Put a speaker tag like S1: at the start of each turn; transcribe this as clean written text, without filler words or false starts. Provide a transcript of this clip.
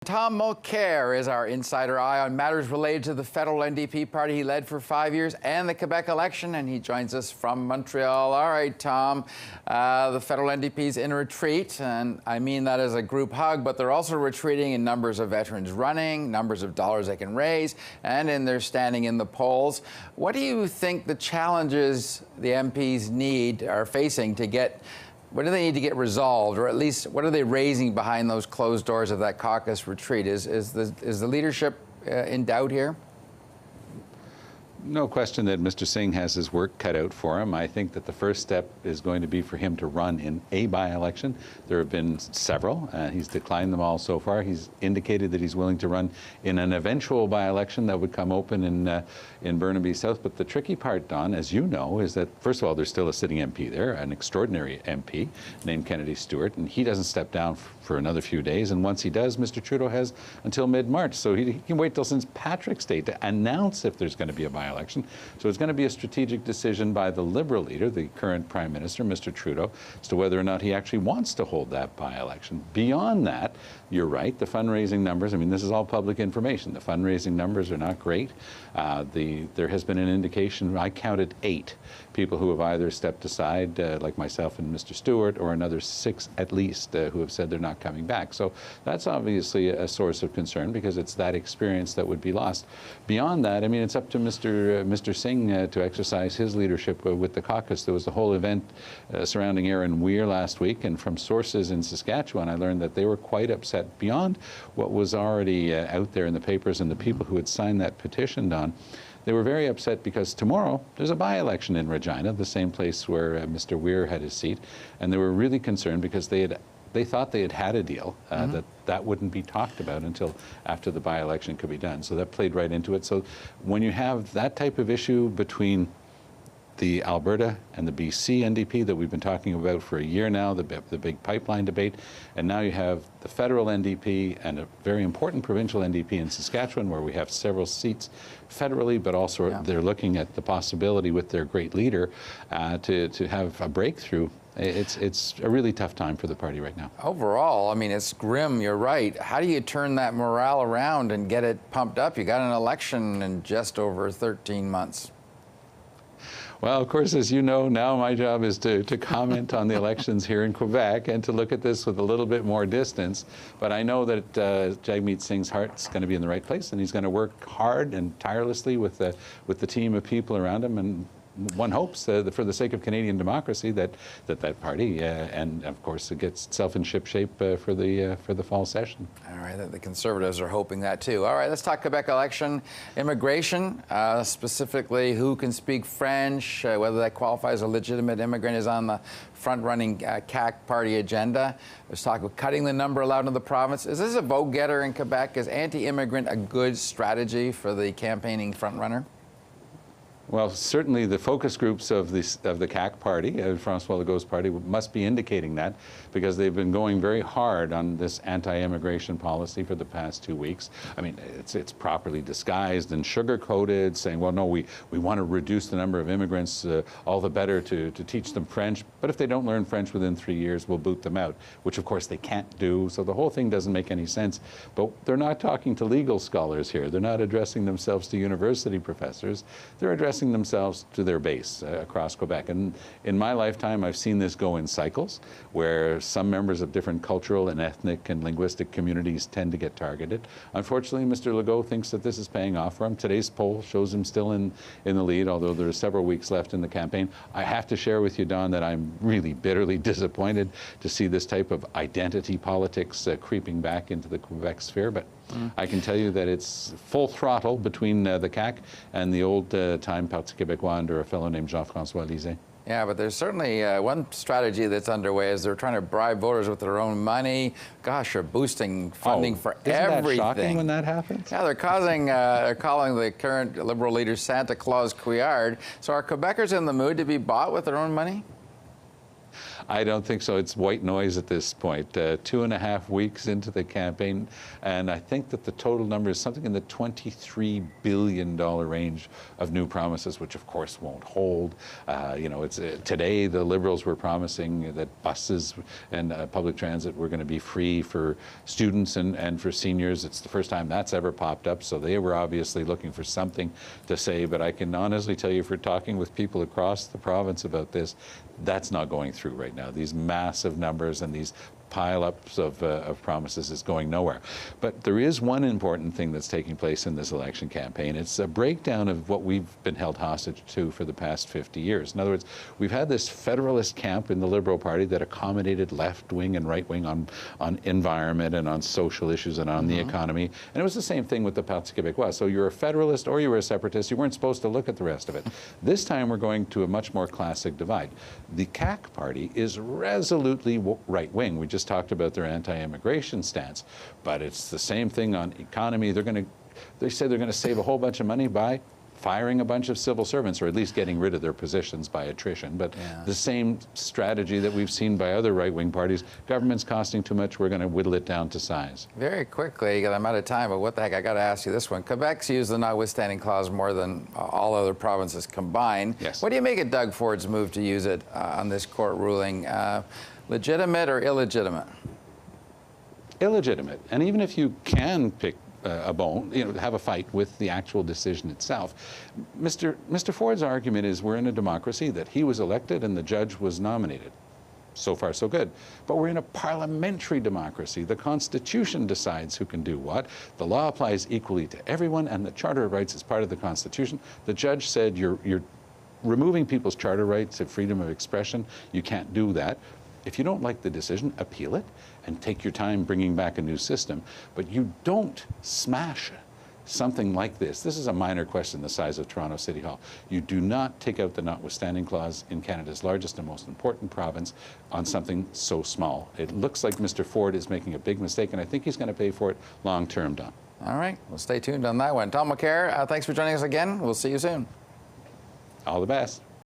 S1: Tom Mulcair is our insider eye on matters related to the federal NDP party he led for 5 years and the Quebec election, and he joins us from Montreal. All right, Tom, the federal NDP is in retreat, and I mean that as a group hug, but they're also retreating in numbers of veterans running, numbers of dollars they can raise, and in their standing in the polls. What do you think the challenges the MPs are facing to get? What do they need to get resolved, or at least what are they raising behind those closed doors of that caucus retreat? Is the leadership in doubt here?
S2: No question that Mr. Singh has his work cut out for him. I think that the first step is going to be for him to run in a by-election. There have been several. He's declined them all so far. He's indicated that he's willing to run in an eventual by-election that would come open in Burnaby South. But the tricky part, Don, as you know, is that, first of all, there's still a sitting MP there, an extraordinary MP named Kennedy Stewart, and he doesn't step down for another few days. And once he does, Mr. Trudeau has until mid-March. So he can wait till St. Patrick's Day to announce if there's going to be a by-election. So it's going to be a strategic decision by the Liberal leader, the current Prime Minister, Mr. Trudeau, as to whether or not he actually wants to hold that by-election. Beyond that, you're right, the fundraising numbers, I mean, this is all public information. The fundraising numbers are not great. There has been an indication, I counted 8 people who have either stepped aside, like myself and Mr. Stewart, or another 6 at least who have said they're not coming back. So that's obviously a source of concern, because it's that experience that would be lost. Beyond that, I mean, it's up to Mr. Singh to exercise his leadership with the caucus. There was the whole event surrounding Aaron Weir last week, and from sources in Saskatchewan, I learned that they were quite upset beyond what was already out there in the papers and the people who had signed that petition, Don. They were very upset because tomorrow there's a by-election in Regina, the same place where Mr. Weir had his seat, and they were really concerned because they thought they had a deal, that wouldn't be talked about until after the by-election could be done. So that played right into it. So when you have that type of issue between the Alberta and the BC NDP that we've been talking about for a year now, the big pipeline debate, and now you have the federal NDP and a very important provincial NDP in Saskatchewan, where we have several seats federally, but also they're looking at the possibility with their great leader to have a breakthrough. It's a really tough time for the party right now.
S1: Overall, I mean, it's grim, you're right. How do you turn that morale around and get it pumped up? You got an election in just over 13 months.
S2: Well, of course, as you know, now my job is to comment on the elections here in Quebec and to look at this with a little bit more distance. But I know that Jagmeet Singh's heart's going to be in the right place, and he's going to work hard and tirelessly with the team of people around him. And one hopes, for the sake of Canadian democracy, that party, and of course, it gets itself in ship for the fall session.
S1: All right, the Conservatives are hoping that too. All right, let's talk Quebec election, immigration, specifically who can speak French, whether that qualifies as a legitimate immigrant is on the front-running CAQ party agenda. There's talk of cutting the number allowed in the province. Is this a vote-getter in Quebec? Is anti-immigrant a good strategy for the campaigning front-runner?
S2: Well, certainly the focus groups of the CAQ party, François Legault's party, must be indicating that, because they've been going very hard on this anti-immigration policy for the past 2 weeks. I mean, it's properly disguised and sugar-coated, saying, well, no, we want to reduce the number of immigrants, all the better to teach them French. But if they don't learn French within 3 years, we'll boot them out, which of course they can't do. So the whole thing doesn't make any sense. But they're not talking to legal scholars here. They're not addressing themselves to university professors. They're addressing themselves to their base across Quebec. And in my lifetime, I've seen this go in cycles, where some members of different cultural and ethnic and linguistic communities tend to get targeted. Unfortunately, Mr. Legault thinks that this is paying off for him. Today's poll shows him still in the lead, although there are several weeks left in the campaign. I have to share with you, Don, that I'm really bitterly disappointed to see this type of identity politics creeping back into the Quebec sphere. But I can tell you that it's full throttle between the CAQ and the old-time Parti Québécois under a fellow named Jean-François Lisée.
S1: Yeah, but there's certainly one strategy that's underway is they're trying to bribe voters with their own money. Gosh, they're boosting funding for everything.
S2: Isn't that shocking when that happens?
S1: Yeah, they're calling the current Liberal leader Santa Claus Couillard. So are Quebecers in the mood to be bought with their own money?
S2: I don't think so. It's white noise at this point. 2.5 weeks into the campaign, and I think that the total number is something in the $23 billion range of new promises, which of course won't hold. Today the Liberals were promising that buses and public transit were going to be free for students and for seniors. It's the first time that's ever popped up, so they were obviously looking for something to say. But I can honestly tell you, for talking with people across the province about this, that's not going through right now. These massive numbers and these pile-ups of promises is going nowhere. But there is one important thing that's taking place in this election campaign. It's a breakdown of what we've been held hostage to for the past 50 years. In other words, we've had this federalist camp in the Liberal Party that accommodated left-wing and right-wing on environment and on social issues and on the economy. And it was the same thing with the Parti Québécois. So you're a federalist or you were a separatist. You weren't supposed to look at the rest of it. This time we're going to a much more classic divide. The CAQ party is resolutely right-wing. We just talked about their anti-immigration stance, but it's the same thing on economy. They say they're going to save a whole bunch of money by firing a bunch of civil servants, or at least getting rid of their positions by attrition. But the same strategy that we've seen by other right-wing parties. Government's costing too much, we're going to whittle it down to size.
S1: Very quickly, because I'm out of time, but what the heck, I got to ask you this one. Quebec's used the notwithstanding clause more than all other provinces combined.
S2: Yes.
S1: What do you make of Doug Ford's move to use it on this court ruling? Legitimate or illegitimate?
S2: Illegitimate. And even if you can pick a bone, have a fight with the actual decision itself. Mr. Ford's argument is we're in a democracy, that he was elected and the judge was nominated. So far, so good. But we're in a parliamentary democracy. The Constitution decides who can do what. The law applies equally to everyone, and the Charter of Rights is part of the Constitution. The judge said you're removing people's charter rights and freedom of expression. You can't do that. If you don't like the decision, appeal it and take your time bringing back a new system. But you don't smash something like this. This is a minor question the size of Toronto City Hall. You do not take out the notwithstanding clause in Canada's largest and most important province on something so small. It looks like Mr. Ford is making a big mistake, and I think he's going to pay for it long term, Don.
S1: All right. Well, stay tuned on that one. Tom Mulcair, thanks for joining us again. We'll see you soon.
S2: All the best.